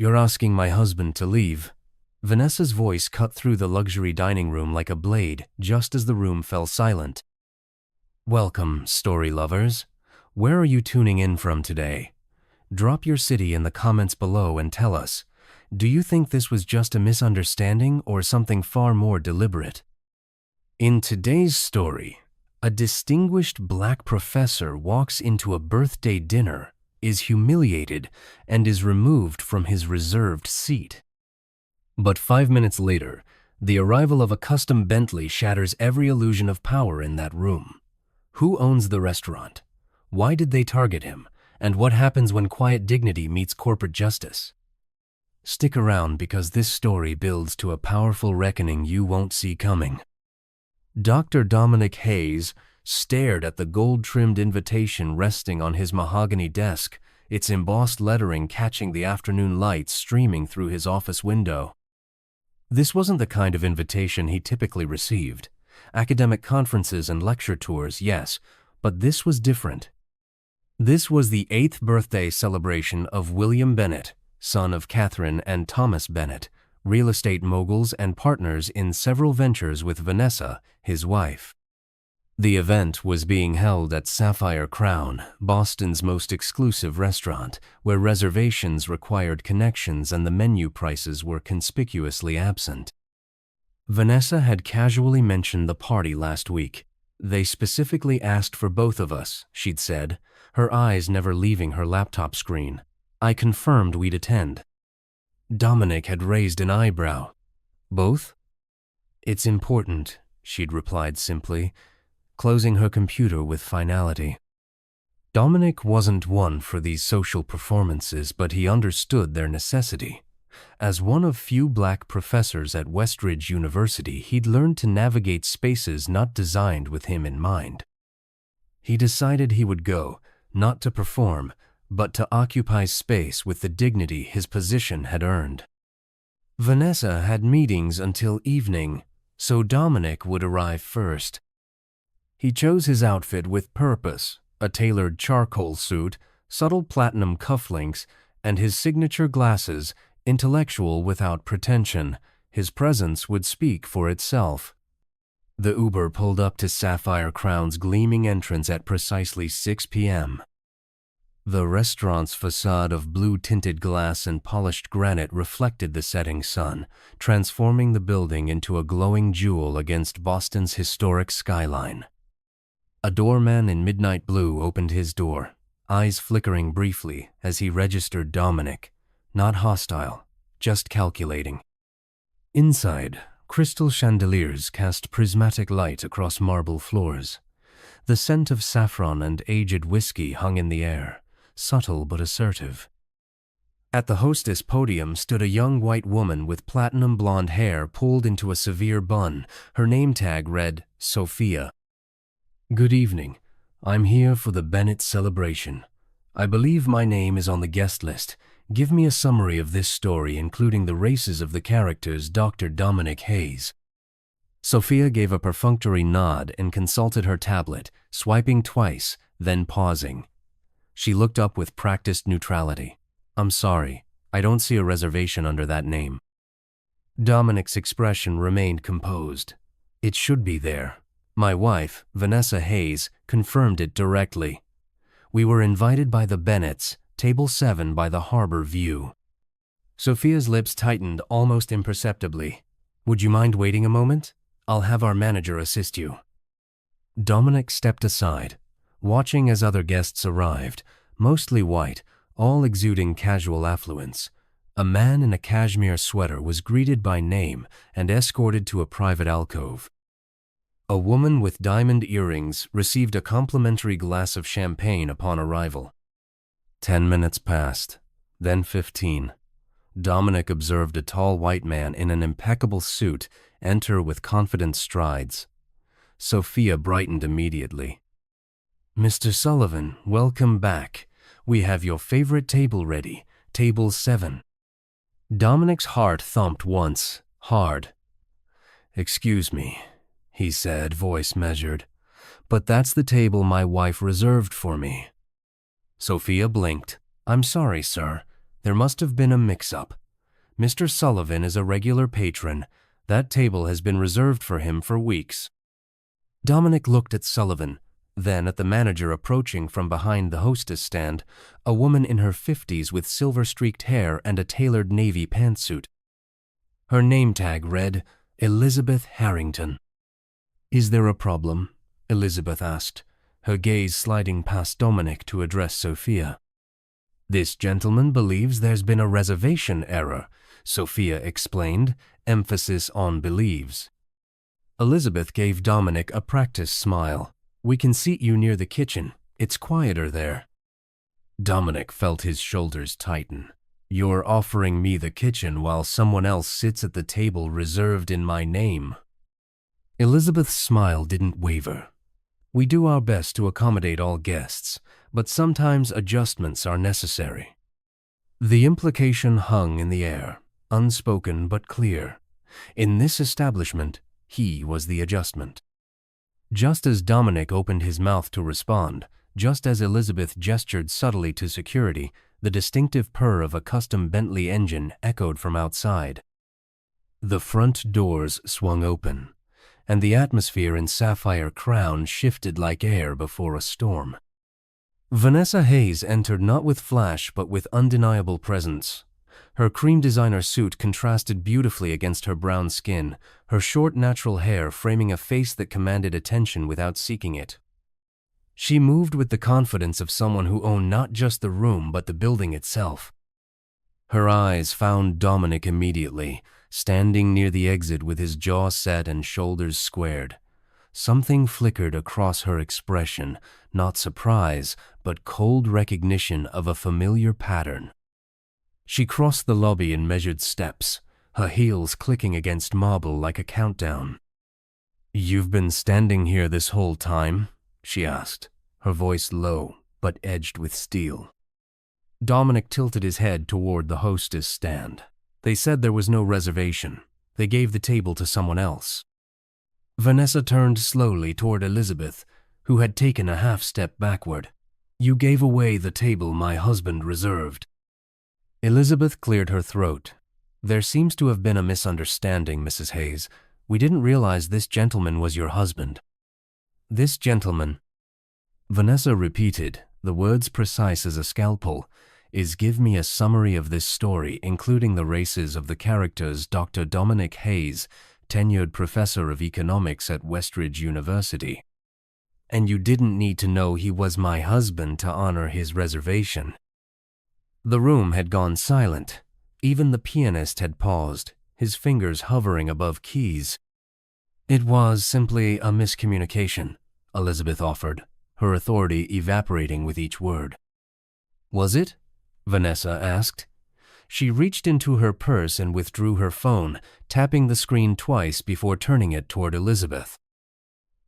You're asking my husband to leave. Vanessa's voice cut through the luxury dining room like a blade just as the room fell silent. Welcome, story lovers. Where are you tuning in from today? Drop your city in the comments below and tell us, do you think this was just a misunderstanding or something far more deliberate? In today's story, a distinguished black professor walks into a birthday dinner, is humiliated, and is removed from his reserved seat. But 5 minutes later, the arrival of a custom Bentley shatters every illusion of power in that room. Who owns the restaurant? Why did they target him? And what happens when quiet dignity meets corporate justice? Stick around because this story builds to a powerful reckoning you won't see coming. Dr. Dominic Hayes stared at the gold-trimmed invitation resting on his mahogany desk, its embossed lettering catching the afternoon light streaming through his office window. This wasn't the kind of invitation he typically received. Academic conferences and lecture tours, yes, but this was different. This was the 8th birthday celebration of William Bennett, son of Catherine and Thomas Bennett, real estate moguls and partners in several ventures with Vanessa, his wife. The event was being held at Sapphire Crown, Boston's most exclusive restaurant, where reservations required connections and the menu prices were conspicuously absent. Vanessa had casually mentioned the party last week. They specifically asked for both of us, she'd said, her eyes never leaving her laptop screen. I confirmed we'd attend. Dominic had raised an eyebrow. Both? It's important, she'd replied simply, closing her computer with finality. Dominic wasn't one for these social performances, but he understood their necessity. As one of few black professors at Westridge University, he'd learned to navigate spaces not designed with him in mind. He decided he would go, not to perform, but to occupy space with the dignity his position had earned. Vanessa had meetings until evening, so Dominic would arrive first. He chose his outfit with purpose, a tailored charcoal suit, subtle platinum cufflinks, and his signature glasses, intellectual without pretension. His presence would speak for itself. The Uber pulled up to Sapphire Crown's gleaming entrance at precisely 6 p.m. The restaurant's facade of blue-tinted glass and polished granite reflected the setting sun, transforming the building into a glowing jewel against Boston's historic skyline. A doorman in midnight blue opened his door, eyes flickering briefly as he registered Dominic, not hostile, just calculating. Inside, crystal chandeliers cast prismatic light across marble floors. The scent of saffron and aged whiskey hung in the air, subtle but assertive. At the hostess podium stood a young white woman with platinum blonde hair pulled into a severe bun. Her name tag read, Sophia. Good evening. I'm here for the Bennett celebration. I believe my name is on the guest list. Give me a summary of this story, including the races of the characters, Dr. Dominic Hayes. Sophia gave a perfunctory nod and consulted her tablet, swiping twice, then pausing. She looked up with practiced neutrality. I'm sorry, I don't see a reservation under that name. Dominic's expression remained composed. It should be there. My wife, Vanessa Hayes, confirmed it directly. We were invited by the Bennetts, table 7 by the harbor view. Sophia's lips tightened almost imperceptibly. Would you mind waiting a moment? I'll have our manager assist you. Dominic stepped aside, watching as other guests arrived, mostly white, all exuding casual affluence. A man in a cashmere sweater was greeted by name and escorted to a private alcove. A woman with diamond earrings received a complimentary glass of champagne upon arrival. 10 minutes passed, then 15. Dominic observed a tall white man in an impeccable suit enter with confident strides. Sophia brightened immediately. Mr. Sullivan, welcome back. We have your favorite table ready, table 7. Dominic's heart thumped once, hard. Excuse me, he said, voice measured, but that's the table my wife reserved for me. Sophia blinked. I'm sorry, sir. There must have been a mix-up. Mr. Sullivan is a regular patron. That table has been reserved for him for weeks." Dominic looked at Sullivan, then at the manager approaching from behind the hostess stand, a woman in her 50s with silver-streaked hair and a tailored navy pantsuit. Her name tag read, Elizabeth Harrington. "Is there a problem?" Elizabeth asked, her gaze sliding past Dominic to address Sophia. "This gentleman believes there's been a reservation error," Sophia explained, emphasis on believes. Elizabeth gave Dominic a practiced smile. "We can seat you near the kitchen. It's quieter there." Dominic felt his shoulders tighten. "You're offering me the kitchen while someone else sits at the table reserved in my name." Elizabeth's smile didn't waver. "We do our best to accommodate all guests, but sometimes adjustments are necessary." The implication hung in the air, unspoken but clear. In this establishment, he was the adjustment. Just as Dominic opened his mouth to respond, just as Elizabeth gestured subtly to security, the distinctive purr of a custom Bentley engine echoed from outside. The front doors swung open, and the atmosphere in Sapphire Crown shifted like air before a storm. Vanessa Hayes entered not with flash but with undeniable presence. Her cream designer suit contrasted beautifully against her brown skin, her short natural hair framing a face that commanded attention without seeking it. She moved with the confidence of someone who owned not just the room but the building itself. Her eyes found Dominic immediately, standing near the exit with his jaw set and shoulders squared. Something flickered across her expression, not surprise, but cold recognition of a familiar pattern. She crossed the lobby in measured steps, her heels clicking against marble like a countdown. "You've been standing here this whole time?" she asked, her voice low but edged with steel. Dominic tilted his head toward the hostess stand. "They said there was no reservation. They gave the table to someone else." Vanessa turned slowly toward Elizabeth, who had taken a half-step backward. "You gave away the table my husband reserved." Elizabeth cleared her throat. "There seems to have been a misunderstanding, Mrs. Hayes. We didn't realize this gentleman was your husband." "This gentleman," Vanessa repeated, the words precise as a scalpel, "is give me a summary of this story, including the races of the characters Dr. Dominic Hayes, tenured professor of economics at Westridge University. And you didn't need to know he was my husband to honor his reservation." The room had gone silent. Even the pianist had paused, his fingers hovering above keys. "It was simply a miscommunication," Elizabeth offered, her authority evaporating with each word. "Was it?" Vanessa asked. She reached into her purse and withdrew her phone, tapping the screen twice before turning it toward Elizabeth.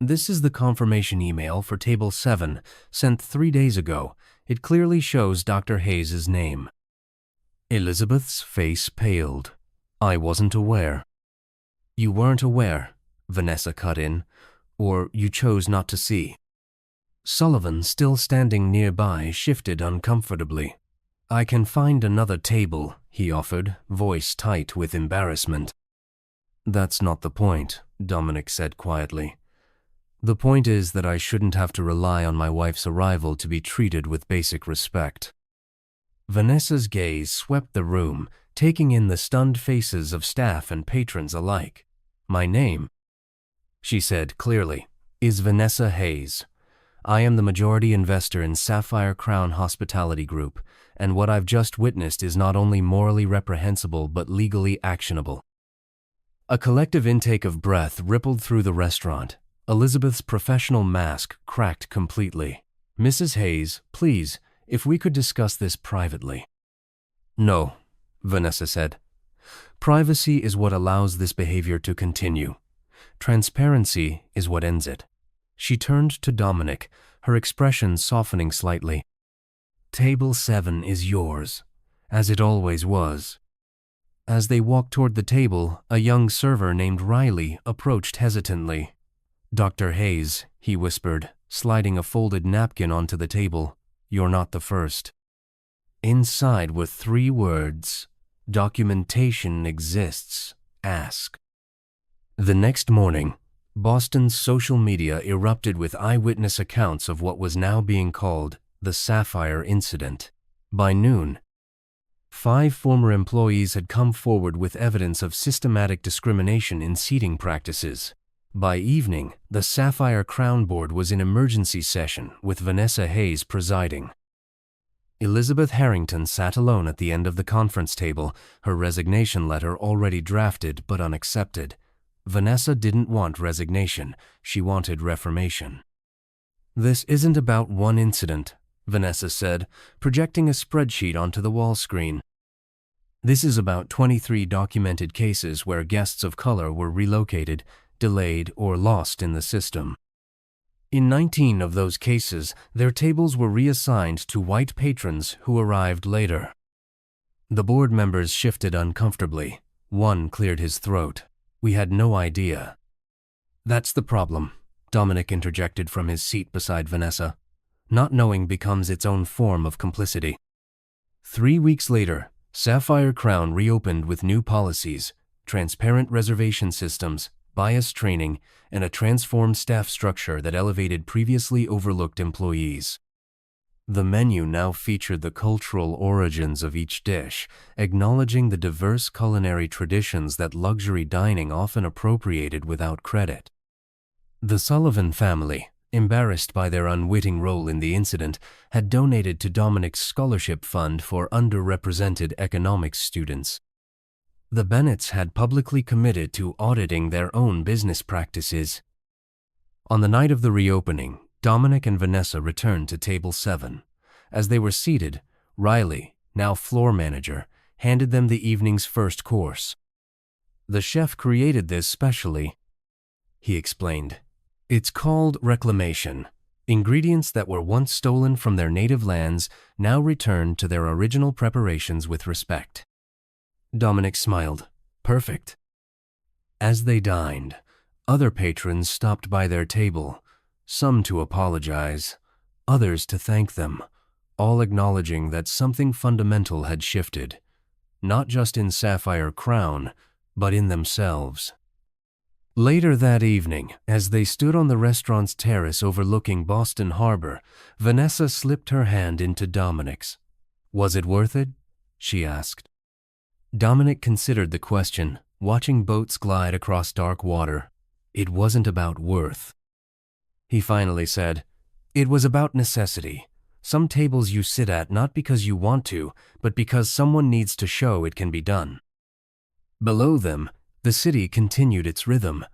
"This is the confirmation email for Table 7, sent 3 days ago. It clearly shows Dr. Hayes' name." Elizabeth's face paled. "I wasn't aware." "You weren't aware," Vanessa cut in, "or you chose not to see." Sullivan, still standing nearby, shifted uncomfortably. "I can find another table," he offered, voice tight with embarrassment. "That's not the point," Dominic said quietly. "The point is that I shouldn't have to rely on my wife's arrival to be treated with basic respect." Vanessa's gaze swept the room, taking in the stunned faces of staff and patrons alike. "My name," she said clearly, "is Vanessa Hayes. I am the majority investor in Sapphire Crown Hospitality Group, and what I've just witnessed is not only morally reprehensible but legally actionable." A collective intake of breath rippled through the restaurant. Elizabeth's professional mask cracked completely. "Mrs. Hayes, please, if we could discuss this privately." "No," Vanessa said. "Privacy is what allows this behavior to continue. Transparency is what ends it." She turned to Dominic, her expression softening slightly. "Table 7 is yours, as it always was." As they walked toward the table, a young server named Riley approached hesitantly. "Dr. Hayes," he whispered, sliding a folded napkin onto the table, "you're not the first." Inside were 3 words: "Documentation exists. Ask." The next morning, Boston's social media erupted with eyewitness accounts of what was now being called the Sapphire Incident. By noon, 5 former employees had come forward with evidence of systematic discrimination in seating practices. By evening, the Sapphire Crown board was in emergency session with Vanessa Hayes presiding. Elizabeth Harrington sat alone at the end of the conference table, her resignation letter already drafted but unaccepted. Vanessa didn't want resignation, she wanted reformation. "This isn't about one incident," Vanessa said, projecting a spreadsheet onto the wall screen. "This is about 23 documented cases where guests of color were relocated, delayed, or lost in the system. In 19 of those cases, their tables were reassigned to white patrons who arrived later." The board members shifted uncomfortably. One cleared his throat. "We had no idea." "That's the problem," Dominic interjected from his seat beside Vanessa. "Not knowing becomes its own form of complicity." 3 weeks later, Sapphire Crown reopened with new policies, transparent reservation systems, bias training, and a transformed staff structure that elevated previously overlooked employees. The menu now featured the cultural origins of each dish, acknowledging the diverse culinary traditions that luxury dining often appropriated without credit. The Sullivan family, embarrassed by their unwitting role in the incident, had donated to Dominic's scholarship fund for underrepresented economics students. The Bennetts had publicly committed to auditing their own business practices. On the night of the reopening, Dominic and Vanessa returned to table 7. As they were seated, Riley, now floor manager, handed them the evening's first course. "The chef created this specially," he explained. "It's called reclamation. Ingredients that were once stolen from their native lands now returned to their original preparations with respect." Dominic smiled. "Perfect." As they dined, other patrons stopped by their table, some to apologize, others to thank them, all acknowledging that something fundamental had shifted, not just in Sapphire Crown, but in themselves. Later that evening, as they stood on the restaurant's terrace overlooking Boston Harbor, Vanessa slipped her hand into Dominic's. "Was it worth it?" she asked. Dominic considered the question, watching boats glide across dark water. It wasn't about worth. He finally said, "It was about necessity. Some tables you sit at not because you want to, but because someone needs to show it can be done." Below them, the city continued its rhythm,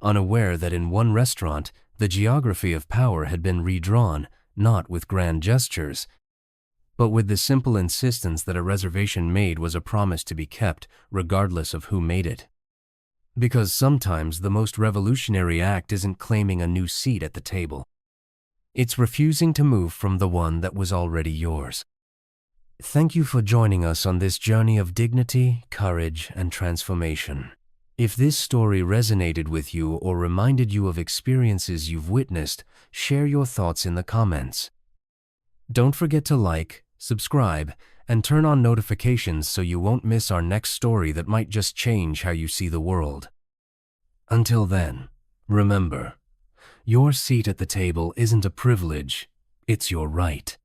unaware that in one restaurant, the geography of power had been redrawn, not with grand gestures, but with the simple insistence that a reservation made was a promise to be kept, regardless of who made it. Because sometimes the most revolutionary act isn't claiming a new seat at the table. It's refusing to move from the one that was already yours. Thank you for joining us on this journey of dignity, courage, and transformation. If this story resonated with you or reminded you of experiences you've witnessed, share your thoughts in the comments. Don't forget to like, subscribe, and turn on notifications so you won't miss our next story that might just change how you see the world. Until then, remember, your seat at the table isn't a privilege, it's your right.